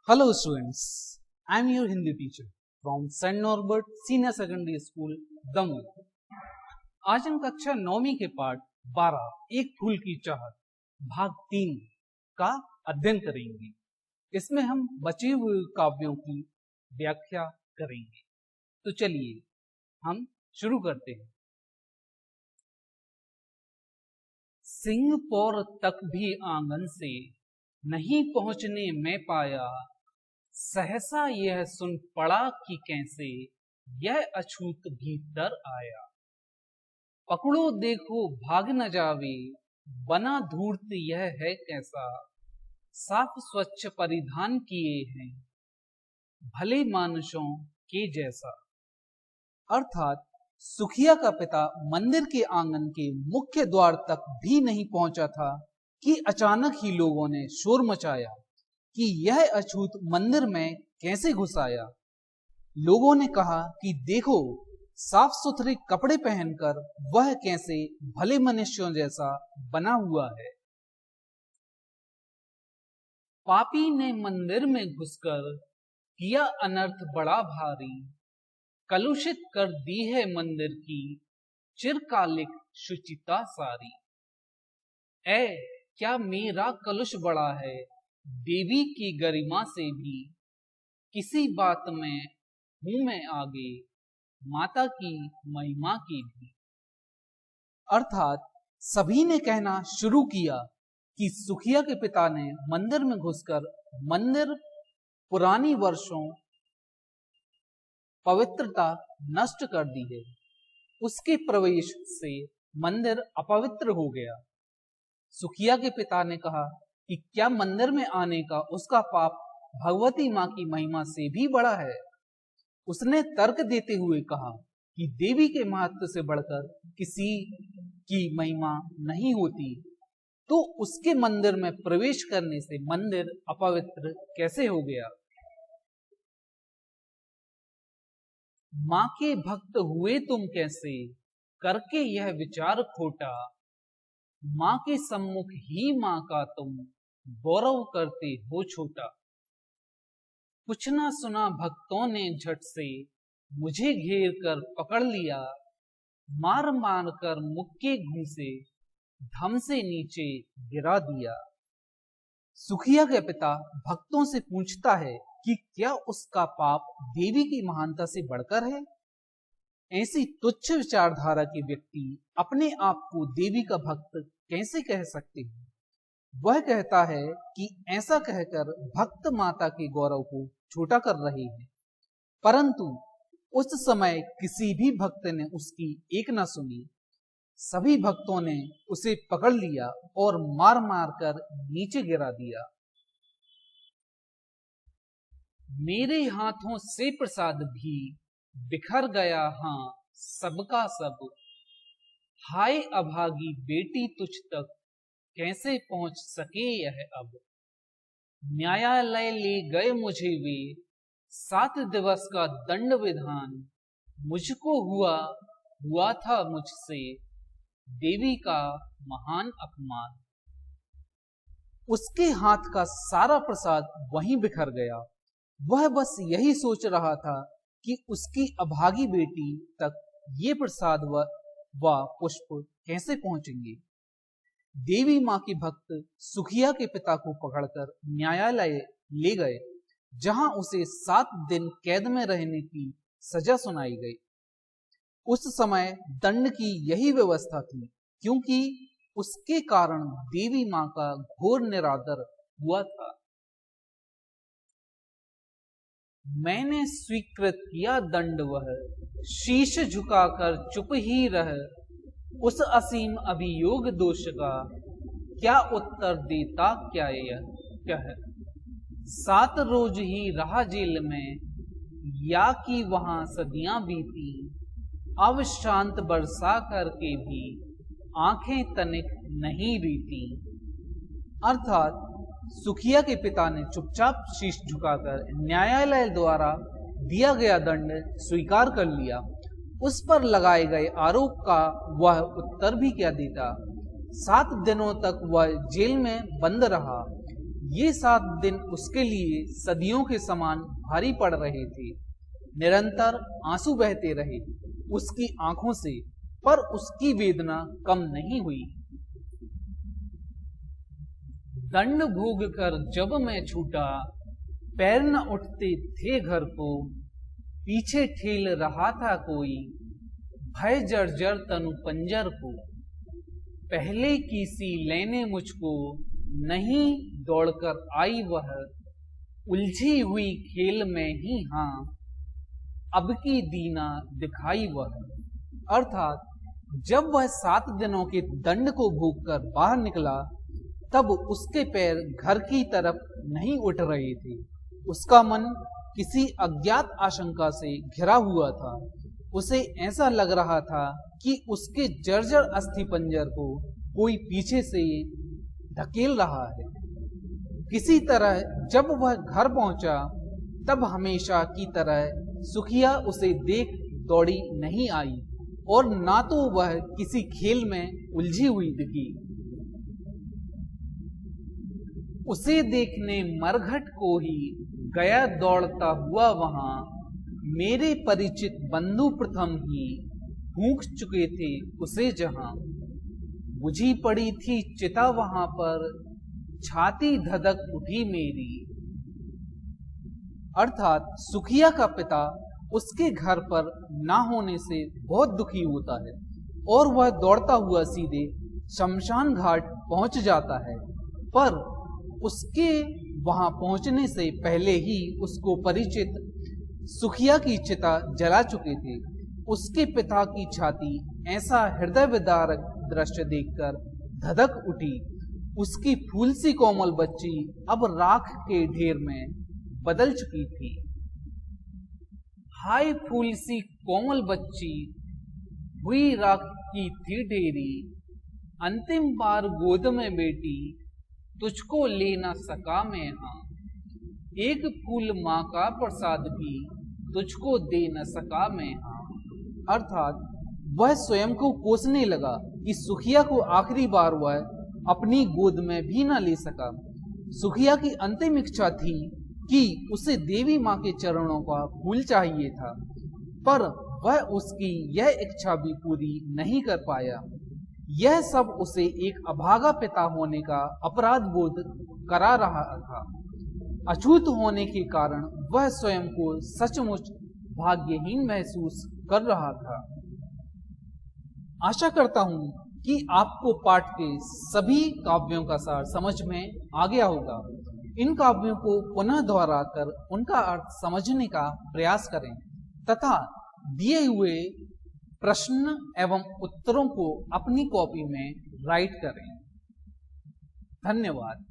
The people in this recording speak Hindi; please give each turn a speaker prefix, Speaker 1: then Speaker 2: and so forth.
Speaker 1: Hello students, I am your Hindi teacher from St. Norbert Senior Secondary School, Damoh. आज हम कक्षा 9वीं के पाठ 12 एक फूल की चाहत भाग 3 का अध्ययन करेंगे। इसमें हम बचे हुए काव्यों की व्याख्या करेंगे। तो चलिए हम शुरू करते हैं। सिंहपौर तक भी आंगन से नहीं पहुंचने में पाया, सहसा यह सुन पड़ा कि कैसे यह अछूत भीतर आया। पकड़ो देखो भाग न जावे, बना धूर्त यह है कैसा, साफ स्वच्छ परिधान किए हैं भले मानुषों के जैसा। अर्थात सुखिया का पिता मंदिर के आंगन के मुख्य द्वार तक भी नहीं पहुंचा था कि अचानक ही लोगों ने शोर मचाया कि यह अछूत मंदिर में कैसे घुस आया। लोगों ने कहा कि देखो, साफ सुथरे कपड़े पहनकर वह कैसे भले मनुष्यों जैसा बना हुआ है। पापी ने मंदिर में घुसकर किया अनर्थ बड़ा भारी, कलुषित कर दी है मंदिर की चिरकालिक शुचिता सारी। क्या मेरा कलुष बड़ा है देवी की गरिमा से भी, किसी बात में हूं मैं आगे माता की महिमा की भी। अर्थात सभी ने कहना शुरू किया कि सुखिया के पिता ने मंदिर में घुसकर मंदिर पुरानी वर्षों पवित्रता नष्ट कर दी है। उसके प्रवेश से मंदिर अपवित्र हो गया। सुखिया के पिता ने कहा कि क्या मंदिर में आने का उसका पाप भगवती मां की महिमा से भी बड़ा है। उसने तर्क देते हुए कहा कि देवी के महत्व से बढ़कर किसी की महिमा नहीं होती, तो उसके मंदिर में प्रवेश करने से मंदिर अपवित्र कैसे हो गया। मां के भक्त हुए तुम कैसे, करके यह विचार खोटा, मां के सम्मुख ही मां का तुम गौरव करते हो छोटा। कुछ ना सुना भक्तों ने झट से मुझे घेर कर पकड़ लिया, मार मार कर मुक्के घूंसे धम से नीचे गिरा दिया। सुखिया के पिता भक्तों से पूछता है कि क्या उसका पाप देवी की महानता से बढ़कर है। ऐसी तुच्छ विचारधारा के व्यक्ति अपने आप को देवी का भक्त कैसे कह सकते हैं। वह कहता है कि ऐसा कहकर भक्त माता के गौरव को छोटा कर रहे हैं, परंतु उस समय किसी भी भक्त ने उसकी एक न सुनी। सभी भक्तों ने उसे पकड़ लिया और मार मार कर नीचे गिरा दिया। मेरे हाथों से प्रसाद भी बिखर गया, हाँ सबका सब, हाय अभागी बेटी तुझ तक कैसे पहुंच सके यह अब। न्यायालय ले गए मुझे वे 7 दिवस का दंड विधान, मुझको हुआ था मुझसे देवी का महान अपमान। उसके हाथ का सारा प्रसाद वहीं बिखर गया। वह बस यही सोच रहा था कि उसकी अभागी बेटी तक ये प्रसाद व पुष्प कैसे पहुंचेंगे। देवी मां के भक्त सुखिया के पिता को पकड़कर न्यायालय ले गए, जहां उसे 7 दिन कैद में रहने की सजा सुनाई गई। उस समय दंड की यही व्यवस्था थी, क्योंकि उसके कारण देवी मां का घोर निरादर हुआ था। मैंने स्वीकृत किया दंड वह, शीश झुकाकर चुप ही रह, उस असीम अभियोग दोष का क्या उत्तर देता क्या है। 7 रोज ही रहा जेल में, या कि वहां सदियां बीती, अब शांत बरसा करके भी आंखें तनिक नहीं रीती। अर्थात सुखिया के पिता ने चुपचाप शीश झुकाकर न्यायालय द्वारा दिया गया दंड स्वीकार कर लिया। उस पर लगाए गए आरोप का वह उत्तर भी क्या देता। 7 दिनों तक वह जेल में बंद रहा। ये 7 दिन उसके लिए सदियों के समान भारी पड़ रहे थे। निरंतर आंसू बहते रहे उसकी आंखों से, पर उसकी वेदना कम नहीं हुई। दंड भोग कर जब मैं छूटा, पैर न उठते थे घर को, पीछे ठेल रहा था कोई, भय जर्जर तनु पंजर को। पहले की सी लेने मुझको, नहीं दौड़कर आई वह, उलझी हुई खेल में ही हाँ, अब की दीना दिखाई वह। अर्थात जब वह 7 दिनों के दंड को भोग कर बाहर निकला, तब उसके पैर घर की तरफ नहीं उठ रहे थे। उसका मन किसी अज्ञात आशंका से घिरा हुआ था। उसे ऐसा लग रहा था कि उसके जर्जर अस्थि पंजर को कोई पीछे से धकेल रहा है। किसी तरह जब वह घर पहुंचा, तब हमेशा की तरह सुखिया उसे देख दौड़ी नहीं आई, और ना तो वह किसी खेल में उलझी हुई दिखी। उसे देखने मरघट को ही गया दौड़ता हुआ वहां, मेरे परिचित बंधु प्रथम ही फूंक चुके थे उसे जहां। बुझी पड़ी थी चिता वहां पर, छाती धधक उठी मेरी। अर्थात सुखिया का पिता उसके घर पर ना होने से बहुत दुखी होता है, और वह दौड़ता हुआ सीधे शमशान घाट पहुंच जाता है। पर उसके वहां पहुंचने से पहले ही उसको परिचित सुखिया की चिता जला चुके थे। उसके पिता की छाती ऐसा हृदय विदारक दृश्य देखकर धधक उठी। उसकी फूल सी कोमल बच्ची अब राख के ढेर में बदल चुकी थी। हाय फूल सी कोमल बच्ची, हुई राख की थी ढेरी, अंतिम बार गोद में बेटी, तुझको ले ना सका मैं हाँ। एक फूल माँ का प्रसाद भी, तुझको दे न सका मैं हाँ। अर्थात वह स्वयं को कोसने लगा कि सुखिया को आखिरी बार वह अपनी गोद में भी न ले सका। सुखिया की अंतिम इच्छा थी कि उसे देवी माँ के चरणों का फूल चाहिए था, पर वह उसकी यह इच्छा भी पूरी नहीं कर पाया। यह सब उसे एक अभागा पिता होने का अपराध बोध करा रहा था। अछूत होने के कारण वह स्वयं को सचमुच भाग्यहीन महसूस कर रहा था। आशा करता हूं कि आपको पाठ के सभी काव्यों का सार समझ में आ गया होगा। इन काव्यों को पुनः दोहराकर उनका अर्थ समझने का प्रयास करें तथा दिए हुए प्रश्न एवं उत्तरों को अपनी कॉपी में राइट करें। धन्यवाद।